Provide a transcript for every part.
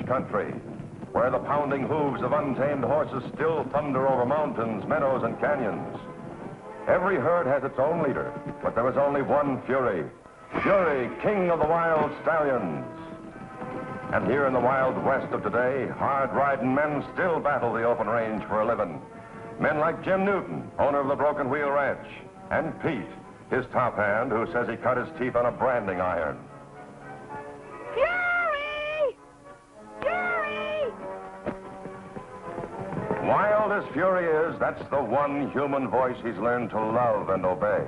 country, where the pounding hooves of untamed horses still thunder over mountains, meadows, and canyons. Every herd has its own leader, but there is only one Fury. Fury, king of the wild stallions. And here in the Wild West of today, hard-riding men still battle the open range for a living. Men like Jim Newton, owner of the Broken Wheel Ranch, and Pete, his top hand, who says he cut his teeth on a branding iron. Fury! Fury! Wild as Fury is, that's the one human voice he's learned to love and obey.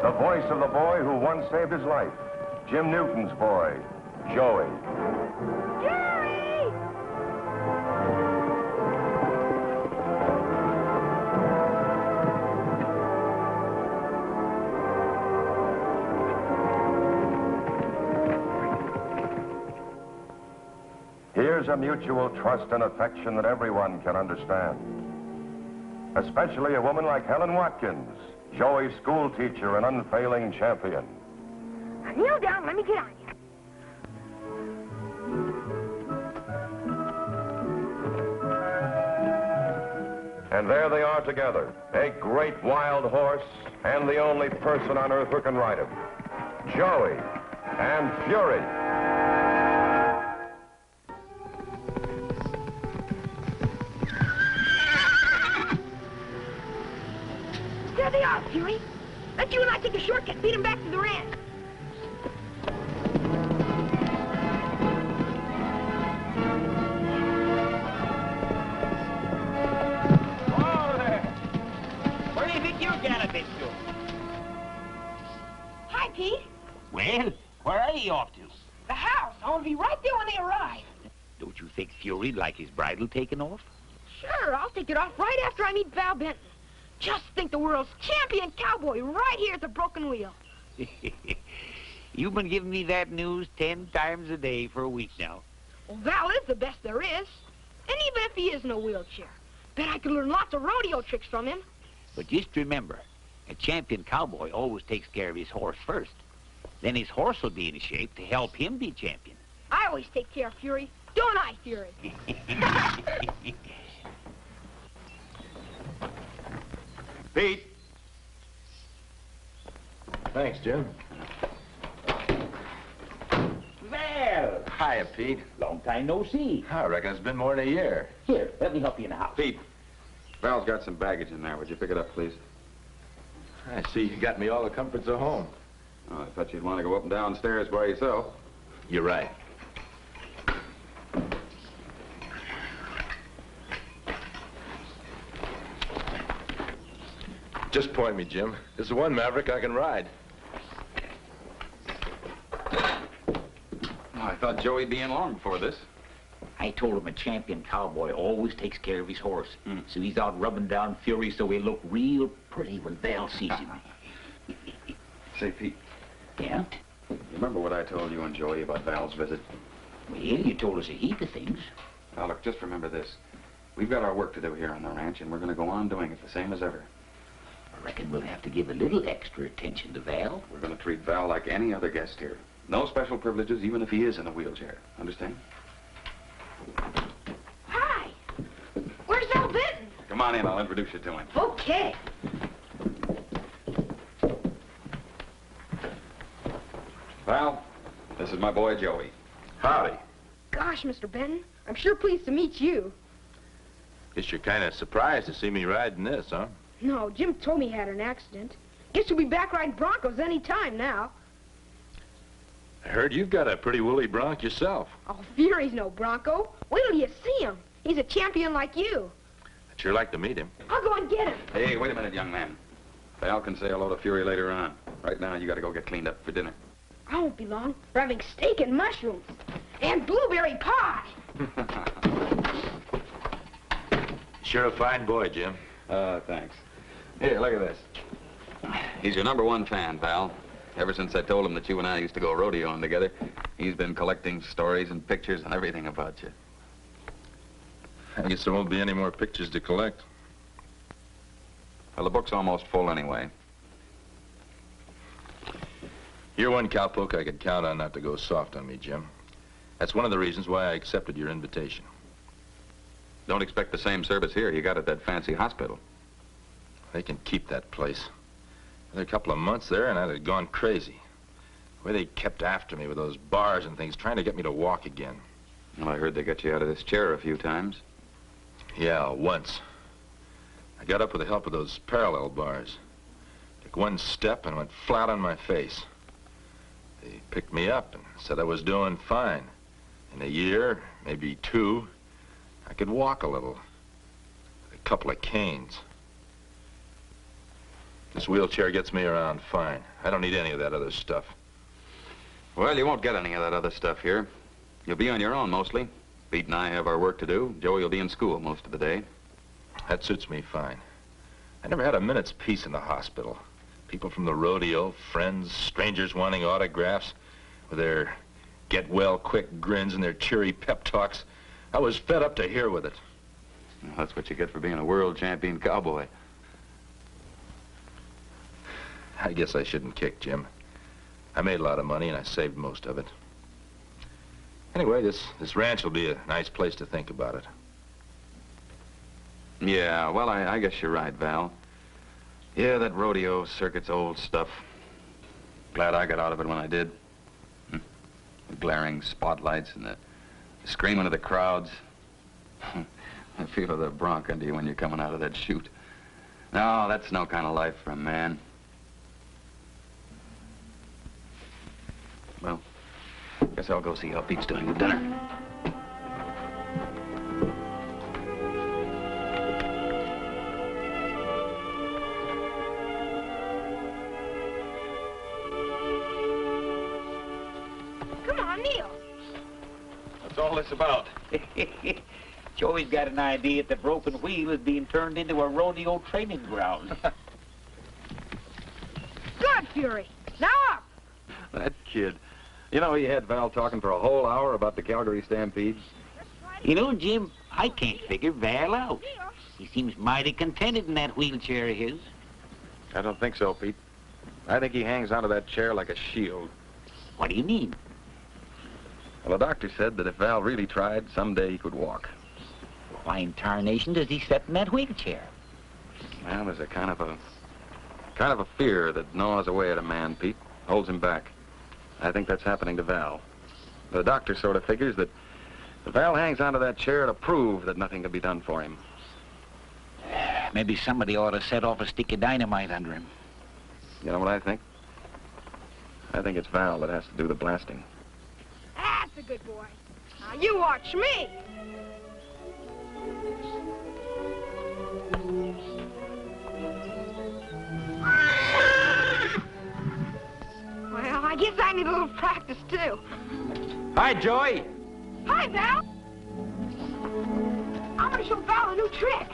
The voice of the boy who once saved his life. Jim Newton's boy, Joey. Fury! Here's a mutual trust and affection that everyone can understand. Especially a woman like Helen Watkins, Joey's school teacher and unfailing champion. Now kneel down, let me get on you. And there they are together, a great wild horse and the only person on earth who can ride him. Joey and Fury. There they are, Fury. Let you and I take a shortcut and beat them back to the ranch. Whoa there! Where do you think you're galloping to? Hi, Pete. Well, where are you off to? The house. I want to be right there when they arrive. Don't you think Fury'd like his bridle taken off? Sure, I'll take it off right after I meet Val Benton. Just think, the world's champion cowboy right here at the Broken Wheel. You've been giving me that news 10 times a day for a week now. Well, Val is the best there is. And even if he is in a wheelchair, bet I could learn lots of rodeo tricks from him. But just remember, a champion cowboy always takes care of his horse first. Then his horse will be in shape to help him be champion. I always take care of Fury. Don't I, Fury? Pete. Thanks, Jim. Val! Hiya, Pete. Long time no see. I reckon it's been more than a year. Here, let me help you in the house. Pete, Val's got some baggage in there. Would you pick it up, please? I see you got me all the comforts of home. Oh, I thought you'd want to go up and down stairs by yourself. You're right. Just point me, Jim. This is one Maverick I can ride. Oh, I thought Joey'd be in long before this. I told him a champion cowboy always takes care of his horse. So he's out rubbing down Fury so he'll look real pretty when Val sees him. Say, Pete, Yeah? you remember what I told you and Joey about Val's visit? Well, you told us a heap of things. Now, look, just remember this. We've got our work to do here on the ranch, and we're going to go on doing it the same as ever. I reckon we'll have to give a little extra attention to Val. We're going to treat Val like any other guest here. No special privileges, even if he is in a wheelchair. Understand? Hi. Where's Val Benton? Come on in, I'll introduce you to him. Okay. Val, this is my boy Joey. Howdy. Gosh, Mr. Benton, I'm sure pleased to meet you. Guess you're kind of surprised to see me riding this, huh? No, Jim told me he had an accident. Guess you'll be back riding Broncos any time now. I heard you've got a pretty woolly bronc yourself. Oh, Fury's no Bronco. Wait till you see him. He's a champion like you. I'd sure like to meet him. I'll go and get him. Hey, wait a minute, young man. Val can say hello to Fury later on. Right now, you got to go get cleaned up for dinner. I won't be long. We're having steak and mushrooms. And blueberry pie. Sure a fine boy, Jim. Thanks. Here, look at this. He's your #1 fan, Val. Ever since I told him that you and I used to go rodeoing together, he's been collecting stories and pictures and everything about you. I guess there won't be any more pictures to collect. Well, the book's almost full anyway. You're one cowpoke I could count on not to go soft on me, Jim. That's one of the reasons why I accepted your invitation. Don't expect the same service here you got at that fancy hospital. They can keep that place. Another couple of months there and I'd have gone crazy. The way they kept after me with those bars and things, trying to get me to walk again. Well, I heard they got you out of this chair a few times. Yeah, once. I got up with the help of those parallel bars. Took one step and went flat on my face. They picked me up and said I was doing fine. In a year, maybe 2, I could walk a little. With a couple of canes. This wheelchair gets me around fine. I don't need any of that other stuff. Well, you won't get any of that other stuff here. You'll be on your own mostly. Pete and I have our work to do. Joey will be in school most of the day. That suits me fine. I never had a minute's peace in the hospital. People from the rodeo, friends, strangers wanting autographs, with their get-well-quick grins and their cheery pep talks. I was fed up to here with it. Well, that's what you get for being a world champion cowboy. I guess I shouldn't kick, Jim. I made a lot of money and I saved most of it. Anyway, this ranch will be a nice place to think about it. Yeah, well, I guess you're right, Val. Yeah, that rodeo circuit's old stuff. Glad I got out of it when I did. The glaring spotlights and the screaming of the crowds. I feel the bronc under you when you're coming out of that chute. No, that's no kind of life for a man. Well, guess I'll go see how Pete's doing with dinner. Come on, Neil. What's all this about? Joey's got an idea that the broken wheel is being turned into a rodeo training ground. Good, Fury. Now up. That kid. You know, he had Val talking for a whole hour about the Calgary Stampede. You know, Jim, I can't figure Val out. He seems mighty contented in that wheelchair of his. I don't think so, Pete. I think he hangs onto that chair like a shield. What do you mean? Well, the doctor said that if Val really tried, someday he could walk. Why in tarnation does he sit in that wheelchair? Well, there's a kind of a fear that gnaws away at a man, Pete. Holds him back. I think that's happening to Val. The doctor sort of figures that if Val hangs onto that chair to prove that nothing can be done for him. Maybe somebody ought to set off a stick of dynamite under him. You know what I think? I think it's Val that has to do the blasting. That's a good boy. Now you watch me. Well, I guess I need a little practice, too. Hi, Joey. Hi, Val. I'm going to show Val a new trick.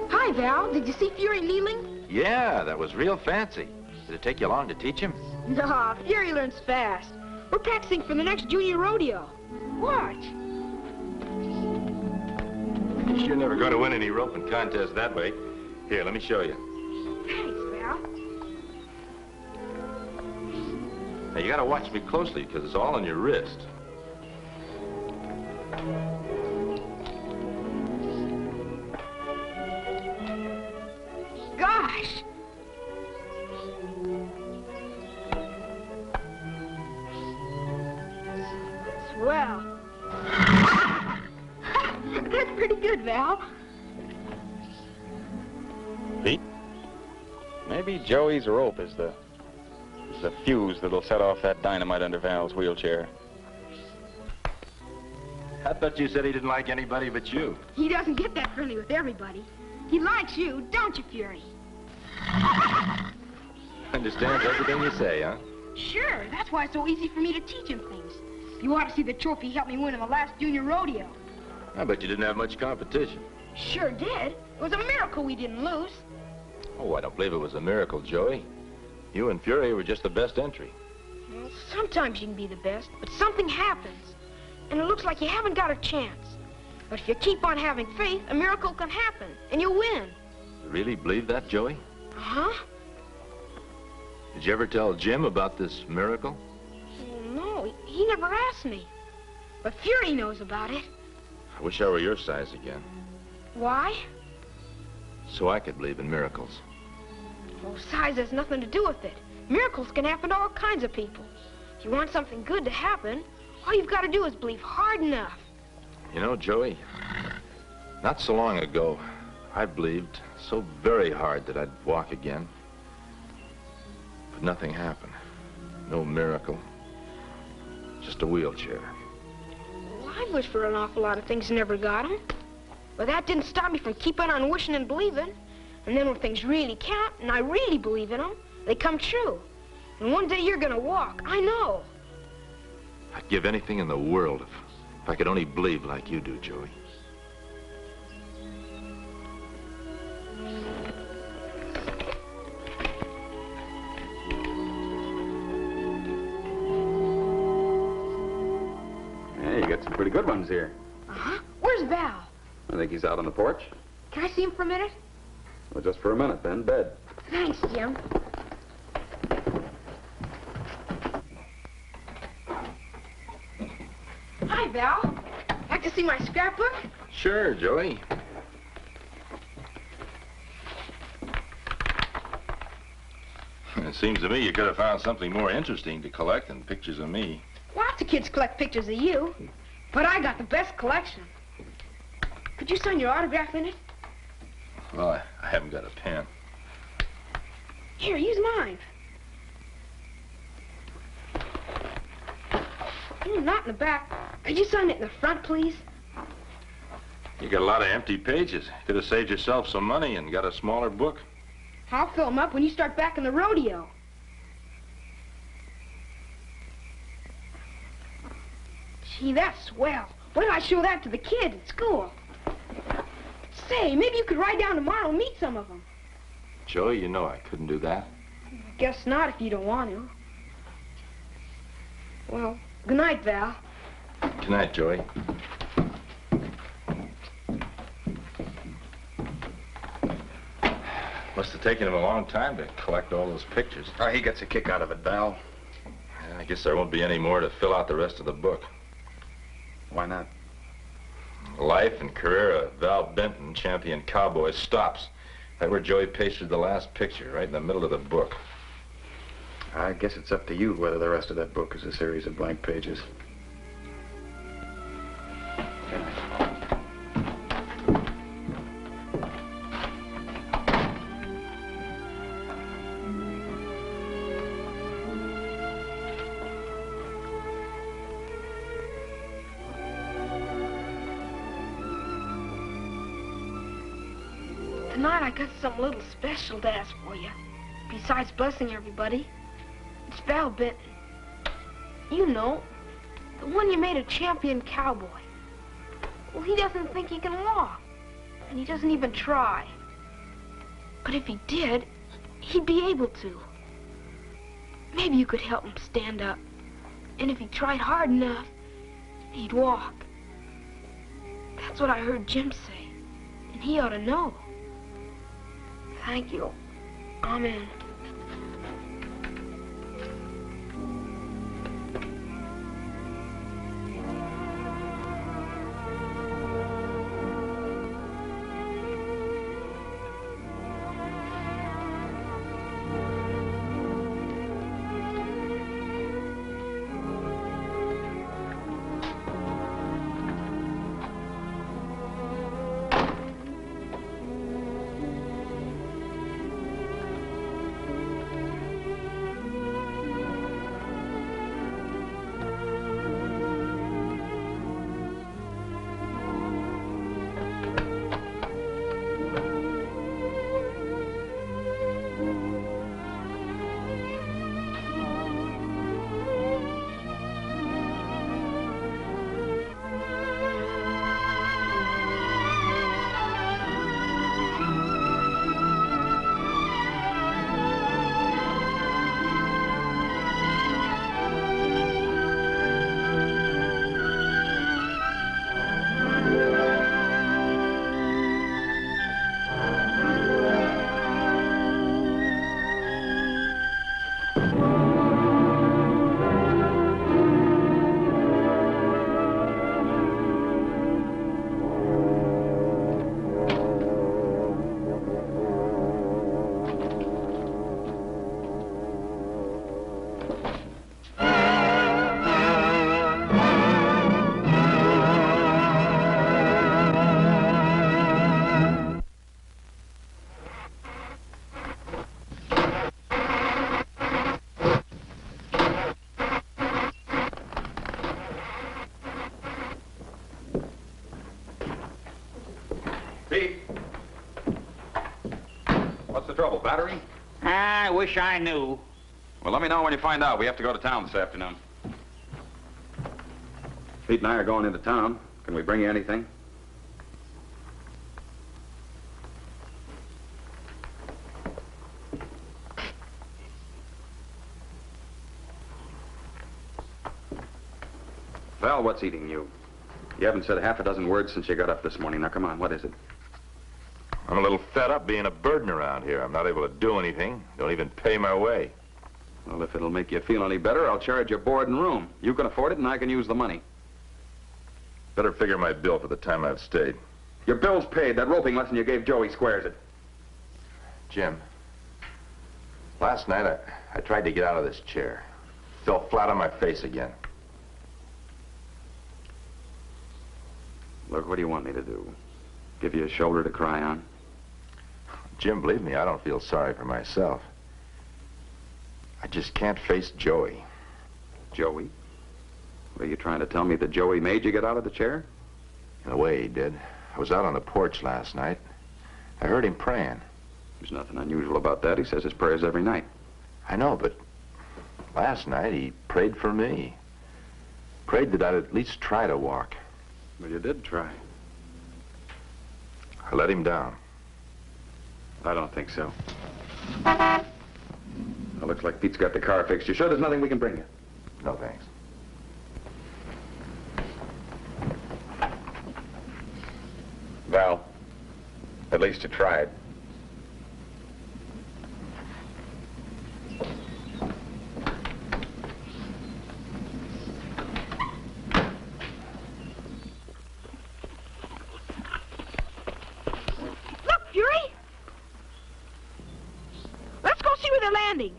Hi, Val. Did you see Fury kneeling? Yeah, that was real fancy. Did it take you long to teach him? No, Fury learns fast. We're practicing for the next junior rodeo. Watch. You're never going to win any roping contests that way. Here, let me show you. Thanks, Val. Now, you got to watch me closely because it's all on your wrist. Gosh. Swell. That's pretty good, Val. Pete? Maybe Joey's rope is the fuse that'll set off that dynamite under Val's wheelchair. I thought you said he didn't like anybody but you. He doesn't get that friendly with everybody. He likes you, don't you, Fury? Understands everything you say, huh? Sure, that's why it's so easy for me to teach him things. You ought to see the trophy he helped me win in the last junior rodeo. I bet you didn't have much competition. Sure did. It was a miracle we didn't lose. Oh, I don't believe it was a miracle, Joey. You and Fury were just the best entry. Well, sometimes you can be the best, but something happens. And it looks like you haven't got a chance. But if you keep on having faith, a miracle can happen, and you'll win. You really believe that, Joey? Uh-huh. Did you ever tell Jim about this miracle? No, he never asked me. But Fury knows about it. I wish I were your size again, Why? so I could believe in miracles. Well, size has nothing to do with it. Miracles can happen to all kinds of people. If you want something good to happen, all you've got to do is believe hard enough. You know, Joey, not so long ago, I believed so very hard that I'd walk again. But nothing happened. No miracle. Just a wheelchair. Well, I wished for an awful lot of things and never got them. But that didn't stop me from keeping on wishing and believing. And then when things really count, and I really believe in them, they come true. And one day you're gonna walk, I know. I'd give anything in the world if I could only believe like you do, Joey. Hey, you got some pretty good ones here. Uh-huh. Where's Val? I think he's out on the porch. Can I see him for a minute? Well, just for a minute, then. Bed. Thanks, Jim. Hi, Val. Like to see my scrapbook? Sure, Joey. It seems to me you could have found something more interesting to collect than pictures of me. Lots of kids collect pictures of you, but I got the best collection. Could you sign your autograph in it? Well, I haven't got a pen. Here, use mine. Not in the back. Could you sign it in the front, please? You got a lot of empty pages. Could have saved yourself some money and got a smaller book. I'll fill them up when you start back in the rodeo. Gee, that's swell. Wait till I show that to the kids at school. Say, maybe you could ride down tomorrow and meet some of them. Joey, you know I couldn't do that. Guess not if you don't want to. Well, good night, Val. Good night, Joey. Must have taken him a long time to collect all those pictures. Oh, he gets a kick out of it, Val. Yeah, I guess there won't be any more to fill out the rest of the book. Why not? Life and career of Val Benton, champion cowboy, stops. Right where Joey pasted the last picture, right in the middle of the book. I guess it's up to you whether the rest of that book is a series of blank pages. Tonight I got something a little special to ask for you. Besides blessing everybody, it's Val Benton. You know, the one you made a champion cowboy. Well, he doesn't think he can walk, and he doesn't even try. But if he did, he'd be able to. Maybe you could help him stand up. And if he tried hard enough, he'd walk. That's what I heard Jim say, and he ought to know. Thank you. Amen. trouble? Battery? I wish I knew. Well, let me know when you find out. We have to go to town this afternoon. Pete and I are going into town. Can we bring you anything? Val, what's eating you? You haven't said half a dozen words since you got up this morning. Now, come on, what is it? I'm a little fed up being a burden around here. I'm not able to do anything. Don't even pay my way. Well, if it'll make you feel any better, I'll charge your board and room. You can afford it, and I can use the money. Better figure my bill for the time I've stayed. Your bill's paid. That roping lesson you gave Joey squares it. Jim, last night I tried to get out of this chair. Fell flat on my face again. Look, what do you want me to do? Give you a shoulder to cry on? Jim, believe me, I don't feel sorry for myself. I just can't face Joey. Joey? What, are you trying to tell me that Joey made you get out of the chair? In a way, he did. I was out on the porch last night. I heard him praying. There's nothing unusual about that. He says his prayers every night. I know, but last night he prayed for me. Prayed that I'd at least try to walk. Well, you did try. I let him down. I don't think so. Well, looks like Pete's got the car fixed. You sure there's nothing we can bring you? No, thanks. Val, at least you tried. Look, Fury! Let's go see where they're landing.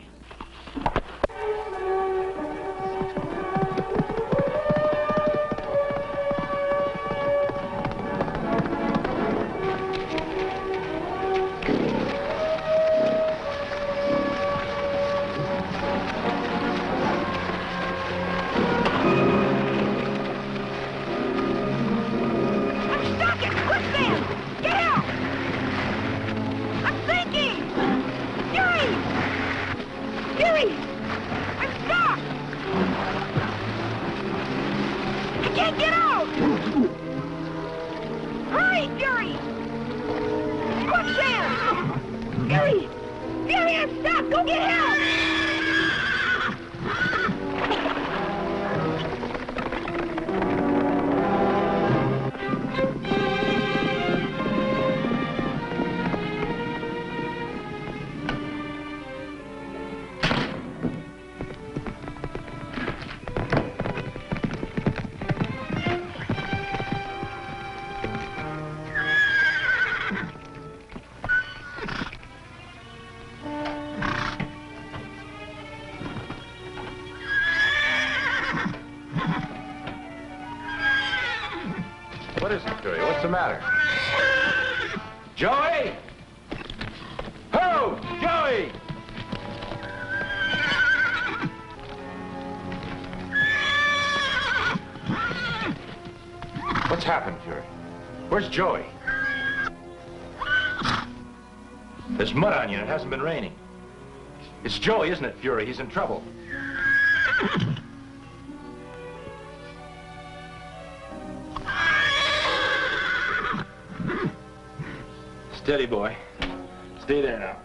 What is it, Fury? What's the matter? Joey! Ho! Joey! What's happened, Fury? Where's Joey? There's mud on you and it hasn't been raining. It's Joey, isn't it, Fury? He's in trouble. Steady, boy. Stay there now.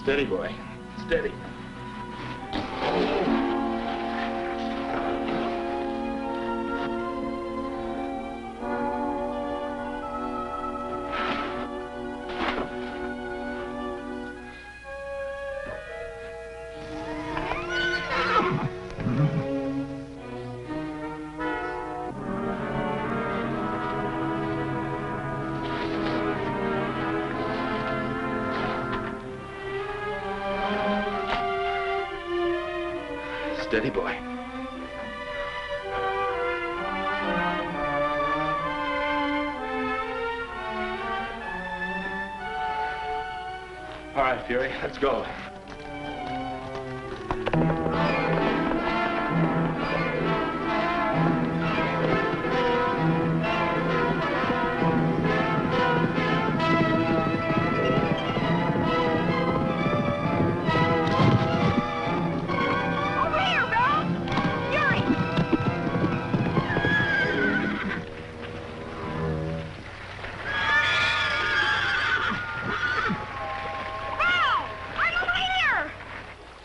Steady, boy. Steady. Steady, boy. All right, Fury, let's go.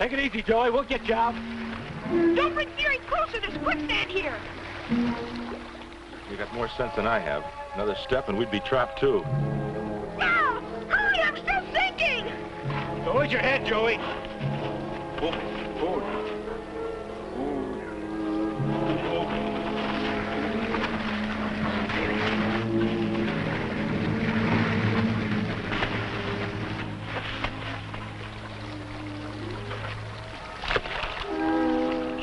Take it easy, Joey. We'll get you out. Don't bring Fury closer. There's quicksand here. You got more sense than I have. Another step and we'd be trapped too. Now! Hurry, I'm still sinking! Hold your head, Joey. Forward.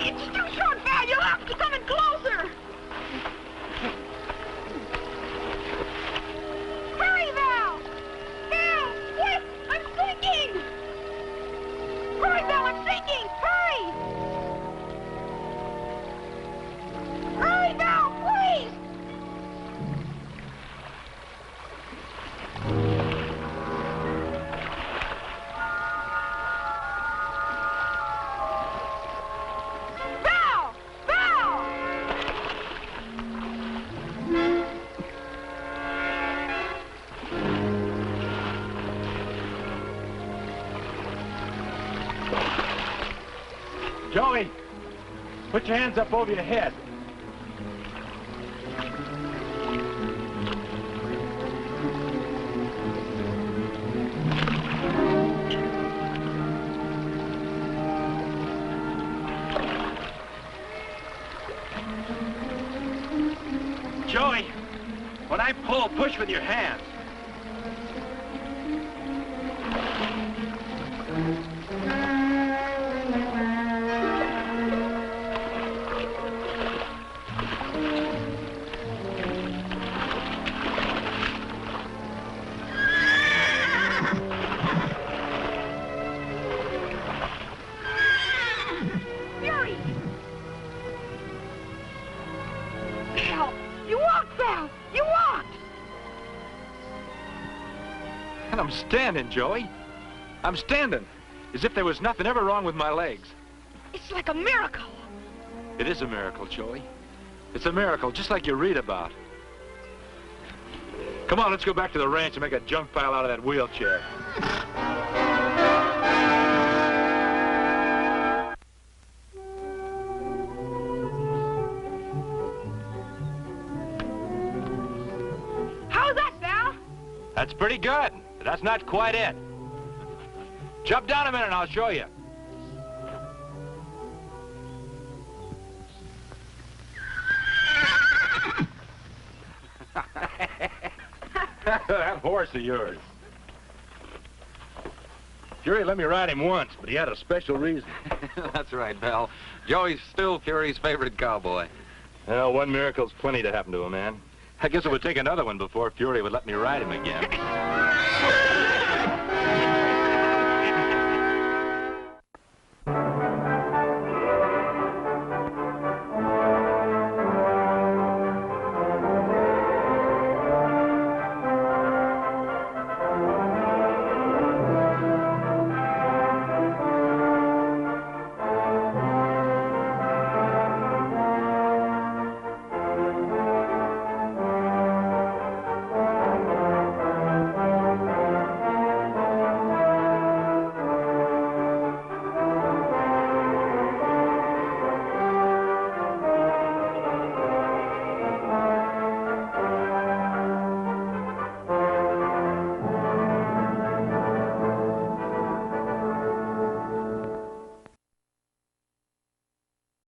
It's too short, Val. You'll have to come in closer. Hurry, Val! Val, quick! I'm sinking! Hurry, Val, I'm sinking! Hurry! Hurry, Val, please! Val! Val! Joey, put your hands up over your head. Joey, when I pull, push with your hands. Fury! Val! You walked, Val! You walked! And I'm standing, Joey. I'm standing. As if there was nothing ever wrong with my legs. It's like a miracle. It is a miracle, Joey. It's a miracle, just like you read about. Come on, let's go back to the ranch and make a junk pile out of that wheelchair. How's that, Val? That's pretty good, but that's not quite it. Jump down a minute and I'll show you. That horse of yours. Fury let me ride him once, but he had a special reason. That's right, Val. Joey's still Fury's favorite cowboy. Well, one miracle's plenty to happen to a man. I guess it would take another one before Fury would let me ride him again.